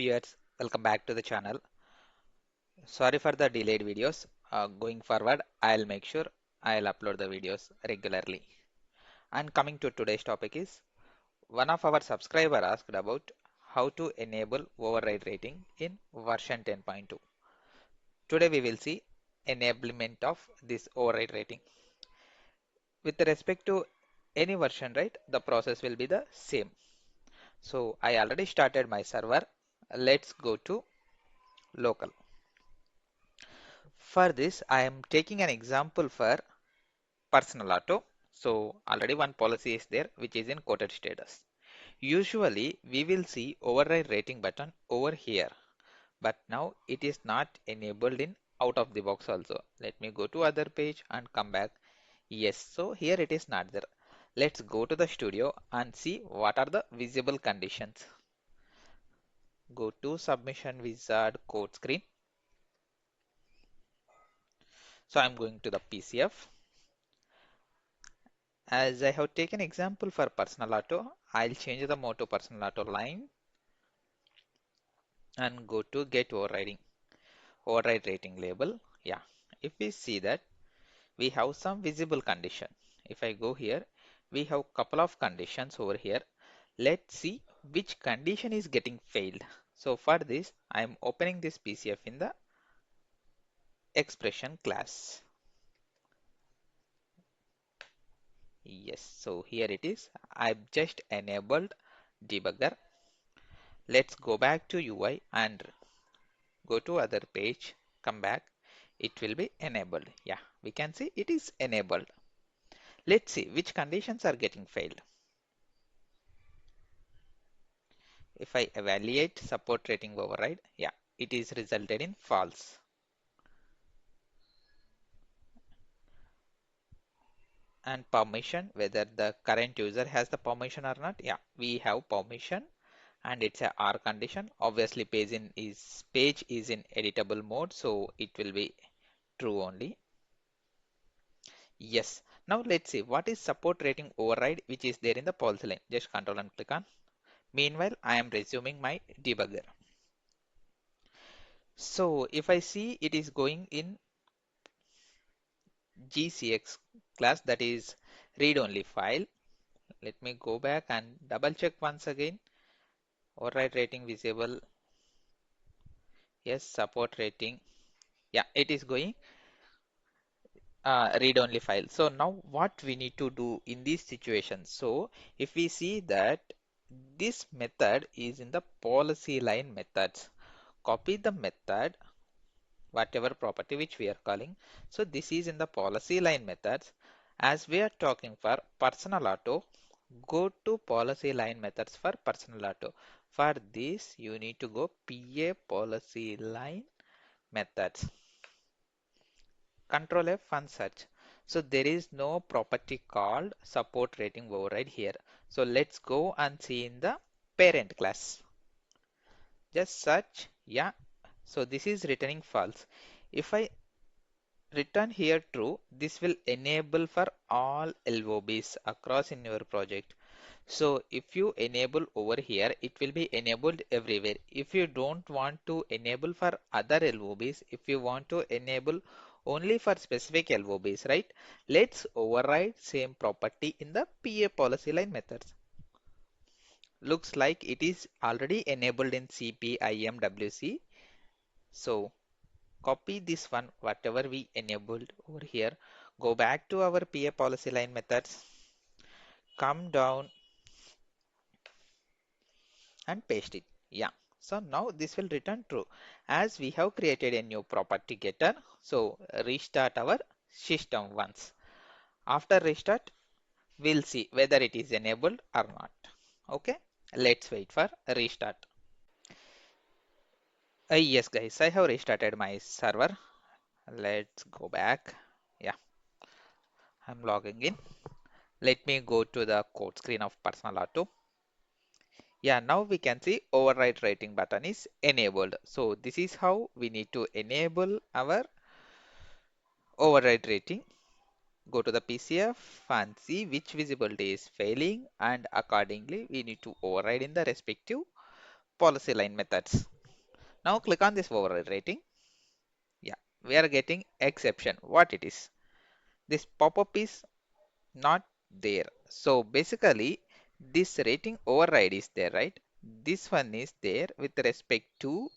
Viewers, welcome back to the channel. Sorry for the delayed videos. Going forward, I'll make sure I'll upload the videos regularly. And coming to today's topic is one of our subscriber asked about how to enable override rating in version 10.2. Today we will see enablement of this override rating. With respect to any version, right, the process will be the same. So I already started my server. Let's go to local. For this, I am taking an example for personal auto. So already one policy is there which is in quoted status. Usually we will see override rating button over here, but now it is not enabled in out of the box also. Let me go to other page and come back. Yes, so here it is not there. Let's go to the studio and see what are the visible conditions. Go to submission wizard code screen. So I'm going to the PCF. As I have taken example for personal auto, I'll change the mode to personal auto line and go to get override rating label. Yeah, if we see that we have some visible condition. If I go here, we have couple of conditions over here. Let's see which condition is getting failed. So for this, I am opening this PCF in the expression class. Yes, so here it is. I've just enabled debugger. Let's go back to UI and go to other page, come back, it will be enabled. Yeah, we can see it is enabled. Let's see which conditions are getting failed. If I evaluate support rating override, yeah, it is resulted in false. And permission, whether the current user has the permission or not, yeah, we have permission and it's a R condition. Obviously page is in editable mode, so it will be true only. Yes. Now let's see what is support rating override which is there in the policy line. Just control and click on. Meanwhile, I am resuming my debugger. So if I see it is going in GCX class, that is read only file. Let me go back and double check once again. Override rating visible. Yes, support rating. Yeah, it is going read only file. So now what we need to do in these situations. So if we see that this method is in the policy line methods, copy the method, whatever property which we are calling. So this is in the policy line methods. As we are talking for personal auto, go to policy line methods for personal auto. For this, you need to go PA policy line methods. Control F and search. So there is no property called support rating override here. So let's go and see in the parent class. Just search. Yeah. So this is returning false. If I return here true, this will enable for all LOBs across in your project. So if you enable over here, it will be enabled everywhere. If you don't want to enable for other LOBs, if you want to enable only for specific LOBs, right? Let's override same property in the PA policy line methods. Looks like it is already enabled in CPIMWC. So copy this one, whatever we enabled over here. Go back to our PA policy line methods. Come down and paste it. Yeah. So now this will return true as we have created a new property getter. So restart our system once. After restart, we'll see whether it is enabled or not. Okay. Let's wait for restart. Yes, guys, I have restarted my server. Let's go back. Yeah, I'm logging in. Let me go to the code screen of personal auto. Yeah, now we can see override rating button is enabled. So this is how we need to enable our override rating. Go to the PCF and see which visibility is failing, and accordingly we need to override in the respective policy line methods. Now click on this override rating. Yeah, we are getting exception. What it is? This pop-up is not there. So basically, this rating override is there, right? This one is there with respect to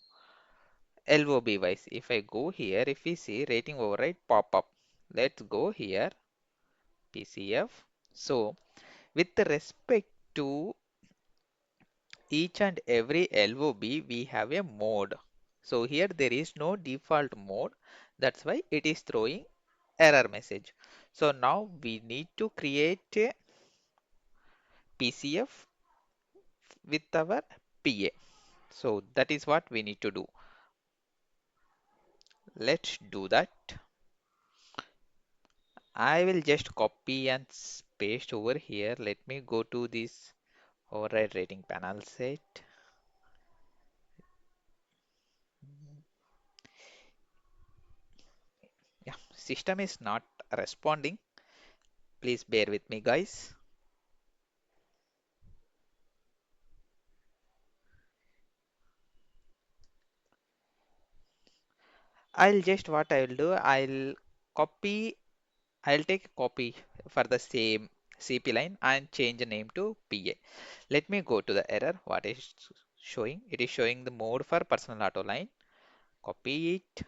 LOB wise. If I go here, if we see rating override pop up, let's go here, PCF. So with respect to each and every LOB, we have a mode. So here there is no default mode. That's why it is throwing error message. So now we need to create a PCF with our PA. So that is what we need to do. Let's do that. I will just copy and paste over here. Let me go to this override rating panel set. Yeah, system is not responding. Please bear with me, guys. I'll just what I will do, copy, I'll take a copy for the same CP line and change the name to PA. Let me go to the error. What is showing? It is showing the mode for personal auto line. Copy it.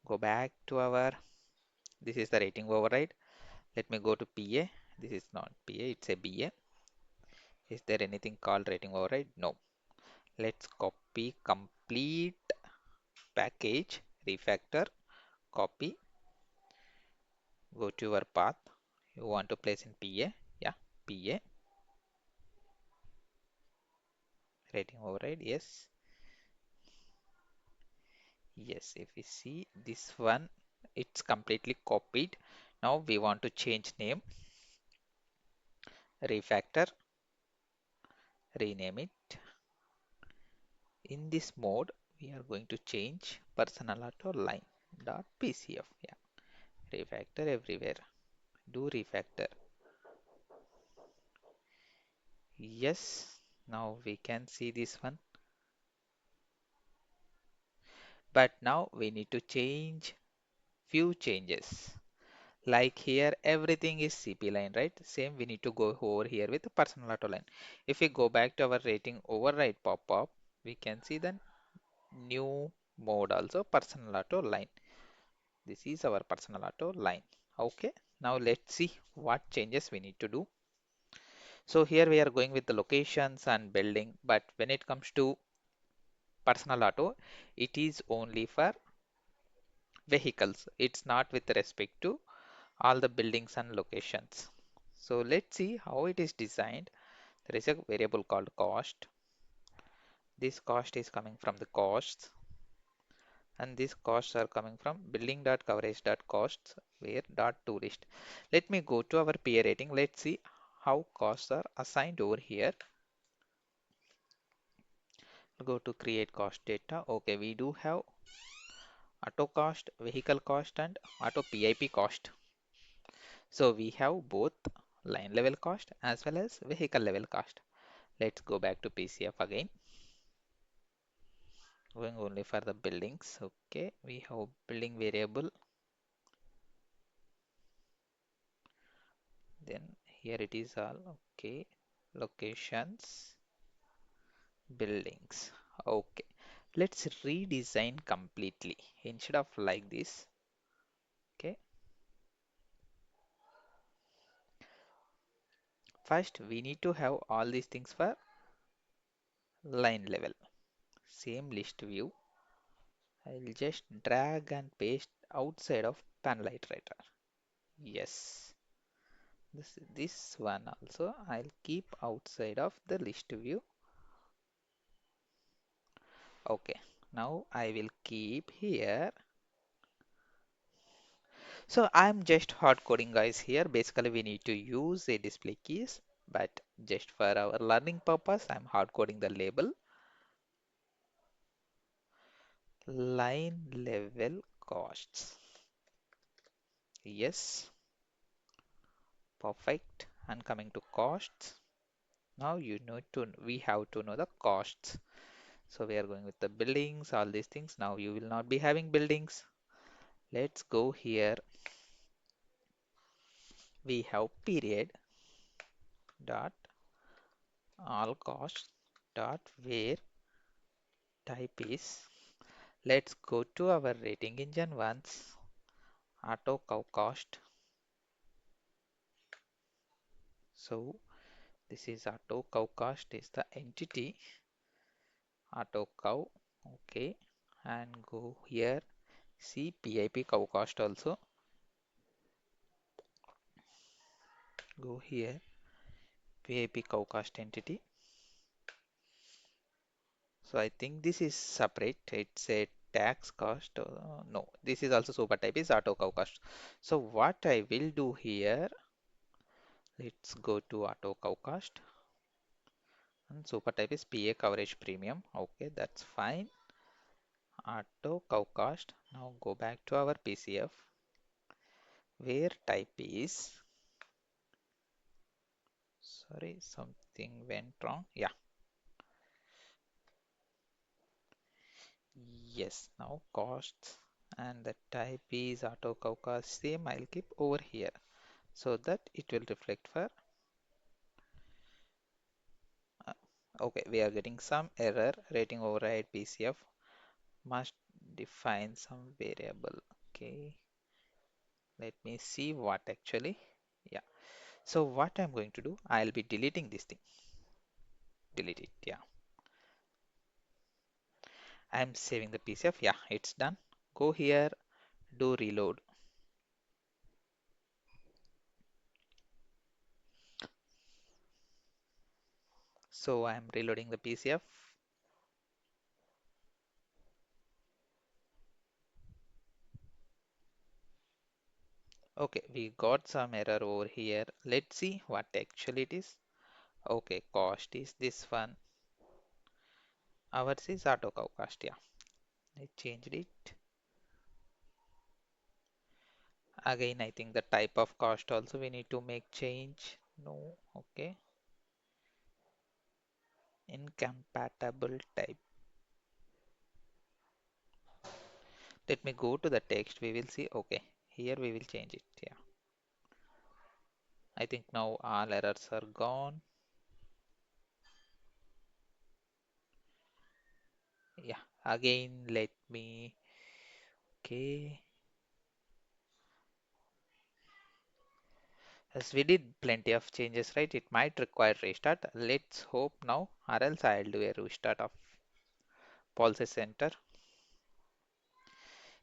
Go back to our, this is the rating override. Let me go to PA. This is not PA, it's a BA. Is there anything called rating override? No. Let's copy complete package, refactor, copy, go to your path. You want to place in PA. Yeah, PA, rating override. Yes. Yes, if we see this one, it's completely copied. Now we want to change name, refactor, rename it. In this mode, we are going to change personal auto line dot PCF. Yeah, refactor everywhere. Do refactor. Yes, now we can see this one. But now we need to change few changes. Like here, everything is CP line, right? Same, we need to go over here with the personal auto line. If we go back to our rating override pop-up, we can see the new mode also personal auto line. This is our personal auto line. Okay, now let's see what changes we need to do. So here we are going with the locations and building, but when it comes to personal auto, it is only for vehicles. It's not with respect to all the buildings and locations. So let's see how it is designed. There is a variable called cost. This cost is coming from the costs, and these costs are coming from building.coverage.costs where dot to list. Let me go to our peer rating. Let's see how costs are assigned over here. Go to create cost data. Okay, we do have auto cost, vehicle cost, and auto PIP cost. So we have both line level cost as well as vehicle level cost. Let's go back to PCF again. Going only for the buildings. Okay, we have building variable. Then here it is all okay. Locations, buildings. Okay, let's redesign completely instead of like this. Okay, first we need to have all these things for line level. Same list view. I'll just drag and paste outside of panel iterator. Yes. This one also I'll keep outside of the list view. Okay, now I will keep here. So I'm just hard coding guys here. Basically we need to use a display keys, but just for our learning purpose, I'm hard coding the label. Line level costs. Yes, perfect. And coming to costs. Now we have to know the costs. So we are going with the buildings, all these things. Now you will not be having buildings. Let's go here. We have period dot all costs dot where type is. Let's go to our rating engine once. Auto cow cost. So this is auto cow cost is the entity auto cow. Okay, and go here. See PIP cow cost also. Go here. PIP cow cost entity. So I think this is separate. It's a tax cost. No, this is also super type is auto cow cost. So what I will do here, let's go to auto cow cost and super type is PA coverage premium. Okay, that's fine. Auto cow cost. Now go back to our PCF where type is, sorry, something went wrong. Yeah, yes, now costs and the type is auto cow cost. Same, I'll keep over here so that it will reflect for uh, okay, we are getting some error. Rating override PCF must define some variable. Okay, let me see what actually. Yeah, so what I'm going to do, I'll be deleting this thing. Delete it. Yeah, I'm saving the PCF. Yeah, it's done. Go here, do reload. So I'm reloading the PCF. Okay, we got some error over here. Let's see what actually it is. Okay, cost is this one. Ours is auto cow cost. Yeah, I changed it. Again, I think the type of cost also we need to make change. No, okay. Incompatible type. Let me go to the text. We will see. Okay, here we will change it. Yeah, I think now all errors are gone. Yeah, again, let me. Okay, as we did plenty of changes, right? It might require restart. Let's hope now, or else I'll do a restart of policy center.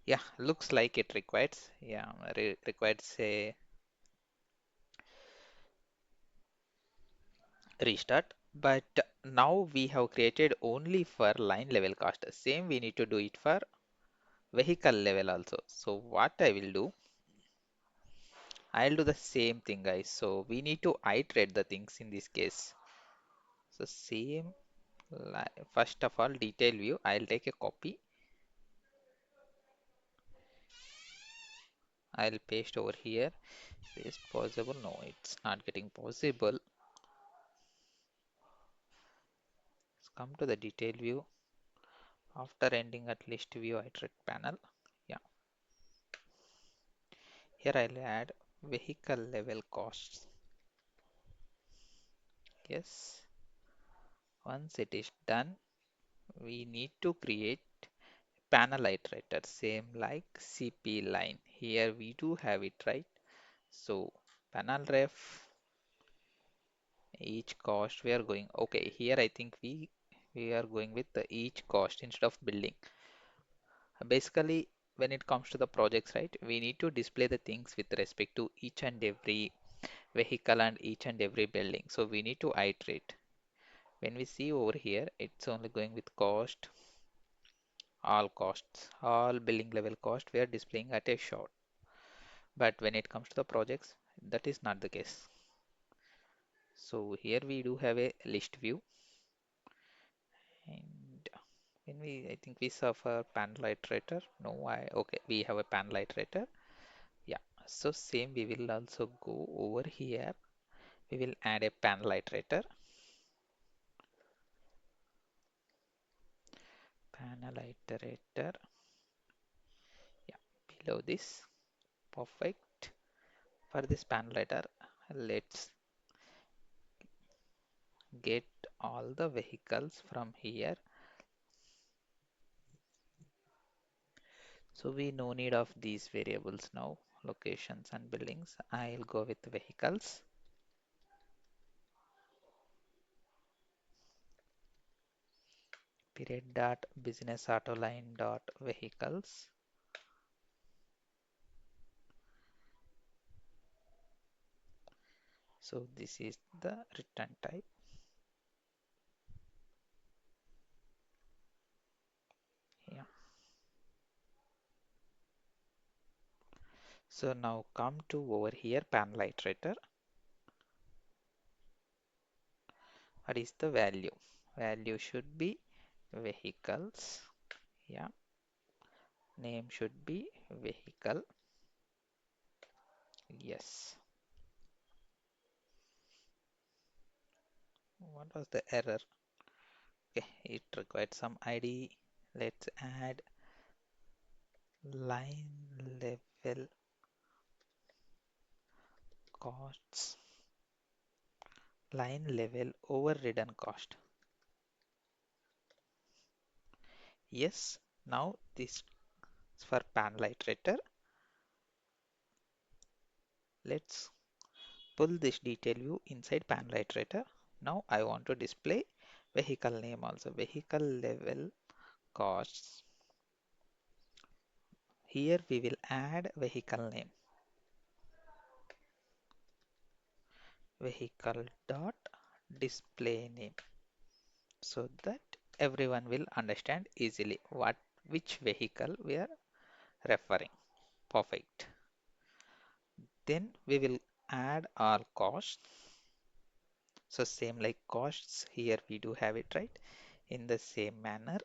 Yeah, looks like it requires. Yeah, requires a restart. But now we have created only for line level cost. Same we need to do it for vehicle level also. So what I will do, I'll do the same thing, guys. So we need to iterate the things in this case. So same, first of all, detail view. I'll take a copy. I'll paste over here. Paste possible. No, it's not getting possible. Let's come to the detail view. After ending at list view iterate panel. Yeah, here I'll add vehicle level costs. Yes, once it is done, we need to create panel iterator, same like CP line. Here we do have it, right? So panel ref, each cost we are going. Okay, here I think we are going with the each cost instead of building. Basically, when it comes to the projects, right, we need to display the things with respect to each and every vehicle and each and every building. So we need to iterate. When we see over here, it's only going with cost, all costs, all billing level cost we are displaying at a shot. But when it comes to the projects, that is not the case. So here we do have a list view, and when we, I think we suffer panel iterator. No, okay, we have a panel iterator. Yeah, so same we will also go over here. We will add a panel iterator. panel iterator. Yeah, below this. Perfect. For this panel iterator, let's get all the vehicles from here. So we no need of these variables now, locations and buildings. I'll go with vehicles. Period dot business auto line dot vehicles. So this is the return type. Yeah. So now come to over here panel iterator. What is the value? Value should be vehicles. Yeah. Name should be vehicle. Yes. What was the error? Okay, it required some ID. Let's add line level costs. Line level overridden cost. Yes, now this is for panel iterator. Let's pull this detail view inside panel iterator. Now I want to display vehicle name also. Vehicle level costs. Here we will add vehicle name. Vehicle dot display name, so that everyone will understand easily which vehicle we are referring. Perfect. Then we will add our costs. So same like costs, here we do have it, right? In the same manner,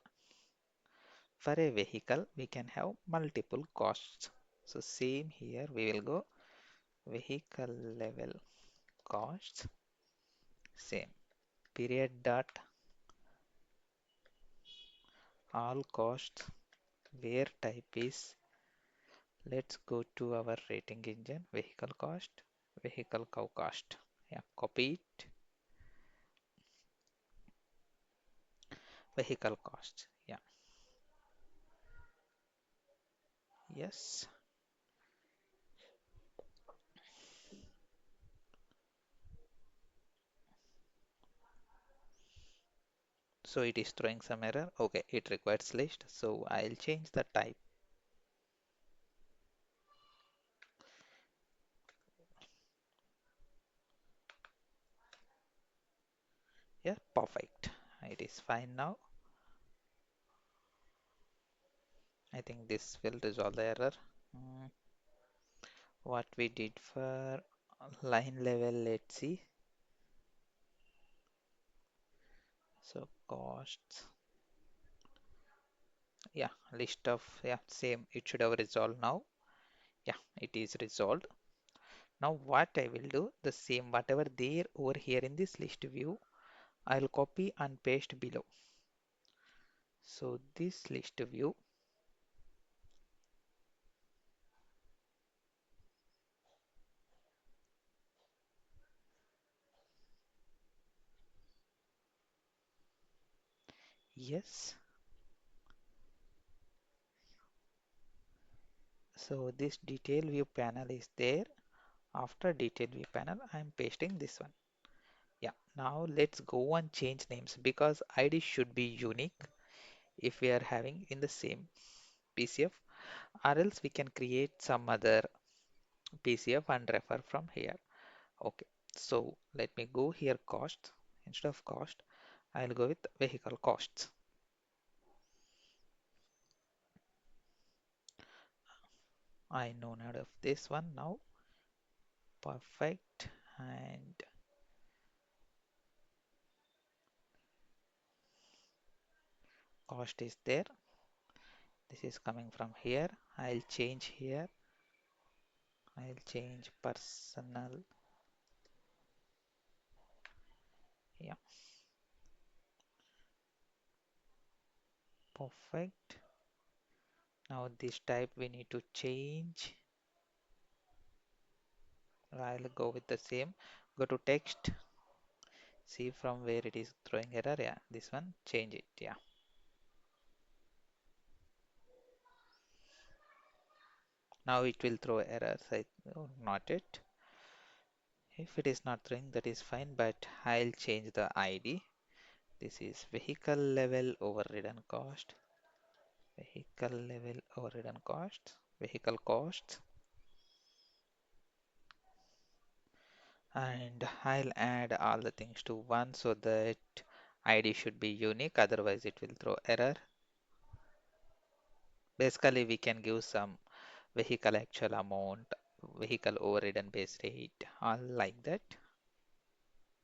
for a vehicle we can have multiple costs. So same here we will go vehicle level costs, same period dot all costs, where type is, let's go to our rating engine, vehicle cost, vehicle cow cost. Yeah, copy it, vehicle cost. Yeah, yes. So it is throwing some error. Okay, it requires list. So I'll change the type. Yeah, perfect. It is fine now. I think this will resolve the error. Mm, what we did for line level, let's see. So costs. Yeah, list of, yeah, same. It should have resolved now. Yeah, it is resolved. Now what I will do, the same whatever there over here in this list view, I'll copy and paste below. So this list view, yes. So this detail view panel is there. After detail view panel, I'm pasting this one. Yeah, now let's go and change names because ID should be unique if we are having in the same PCF, or else we can create some other PCF and refer from here. Okay, so let me go here cost. Instead of cost, I'll go with vehicle costs. I know none of this one now. Perfect. And cost is there. This is coming from here. I'll change here. I'll change personal. Yeah. Perfect. Now this type we need to change. I'll go with the same. Go to text. See from where it is throwing error. Yeah, this one. Change it. Yeah. Now it will throw errors. Oh, not it. If it is not throwing, that is fine. But I'll change the ID. This is vehicle level overridden cost. Vehicle level overridden cost. Vehicle costs. And I'll add all the things to one so that ID should be unique, otherwise it will throw error. Basically, we can give some vehicle actual amount, vehicle overridden base rate, all like that.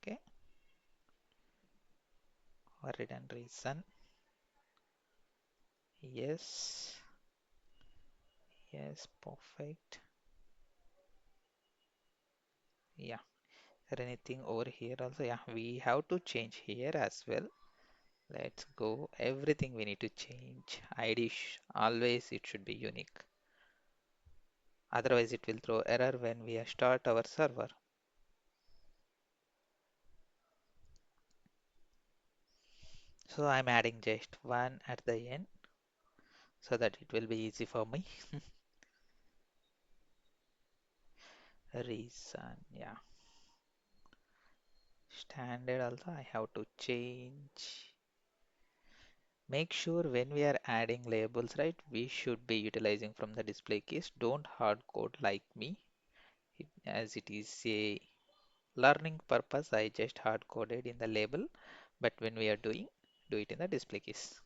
Okay, overridden reason. Yes, yes, perfect. Yeah, is there anything over here also? Yeah, we have to change here as well. Let's go. Everything we need to change. ID always it should be unique. Otherwise, it will throw error when we start our server. So I'm adding just one at the end so that it will be easy for me. Reason, yeah. Standard also I have to change. Make sure when we are adding labels, right, we should be utilizing from the display case. Don't hard code like me. As it is a learning purpose, I just hard coded in the label. But when we are doing, do it in the display case.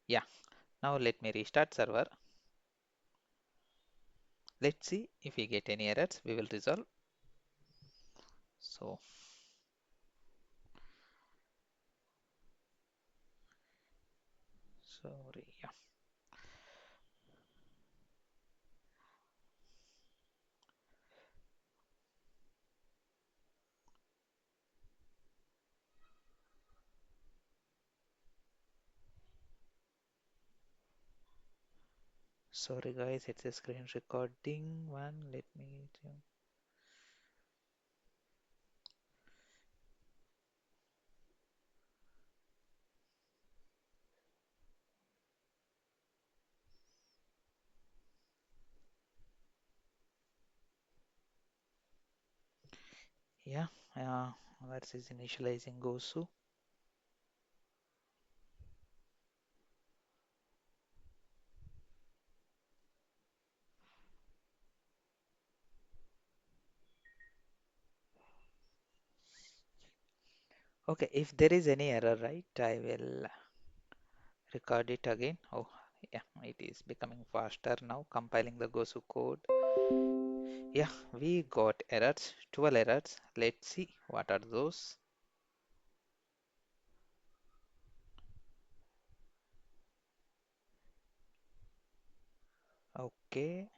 Yeah. Now let me restart server. Let's see if we get any errors, we will resolve. So sorry, yeah. Sorry guys, it's a screen recording one. Let me. Yeah, that is initializing Gosu. Okay, if there is any error, right, I will record it again. Oh, yeah, it is becoming faster now, compiling the Gosu code. Yeah, we got errors, 12 errors. Let's see what are those. Okay,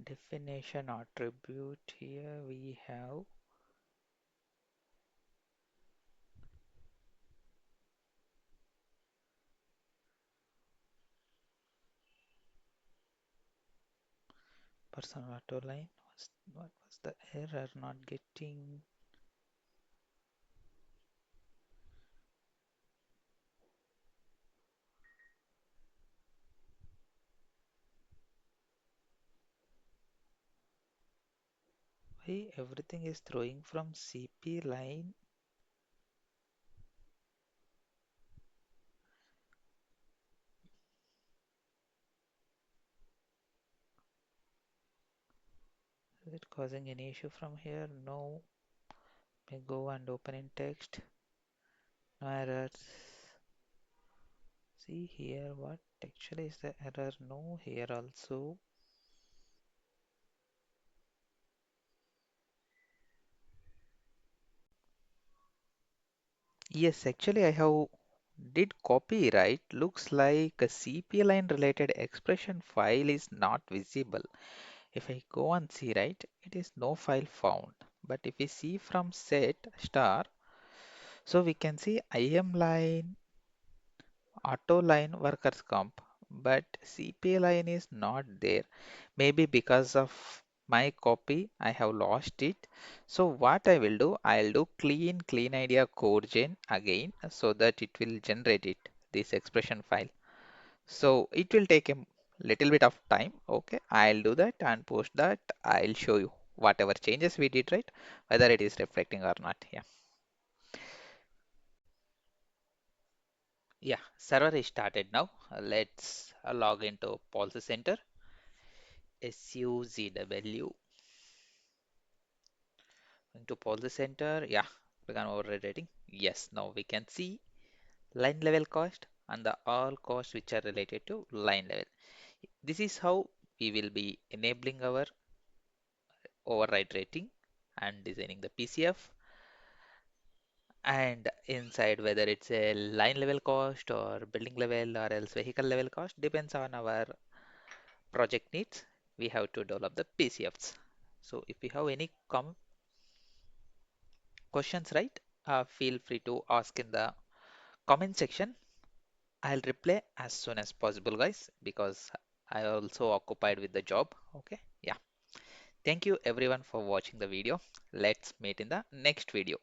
definition attribute here we have. Person auto line. What was the error? Not getting. Why everything is throwing from CP line? Is it causing any issue from here? No. May go and open in text. No errors. See here, what actually is the error? No, here also. Yes, actually I have did copy, right? Looks like a CP line related expression file is not visible. If I go and see, right, it is no file found. But if we see from set star, So we can see IM line, auto line, workers comp, but CPA line is not there. Maybe because of my copy, I have lost it. So what I will do, I'll do clean idea code gen again so that it will generate it, this expression file. So it will take a little bit of time. Okay, I'll do that and post that. I'll show you whatever changes we did, right? Whether it is reflecting or not. Yeah. Yeah, server is started now. Let's log into Policy Center. SUZW into Policy Center. Yeah, we can override rating. Yes, now we can see line level cost and the all costs which are related to line level. This is how we will be enabling our override rating and designing the PCF, and inside whether it's a line level cost or building level or else vehicle level cost depends on our project needs. We have to develop the PCFs. So if you have any questions, right, feel free to ask in the comment section. I'll reply as soon as possible, guys, because I also occupied with the job. Okay, yeah. Thank you everyone for watching the video. Let's meet in the next video.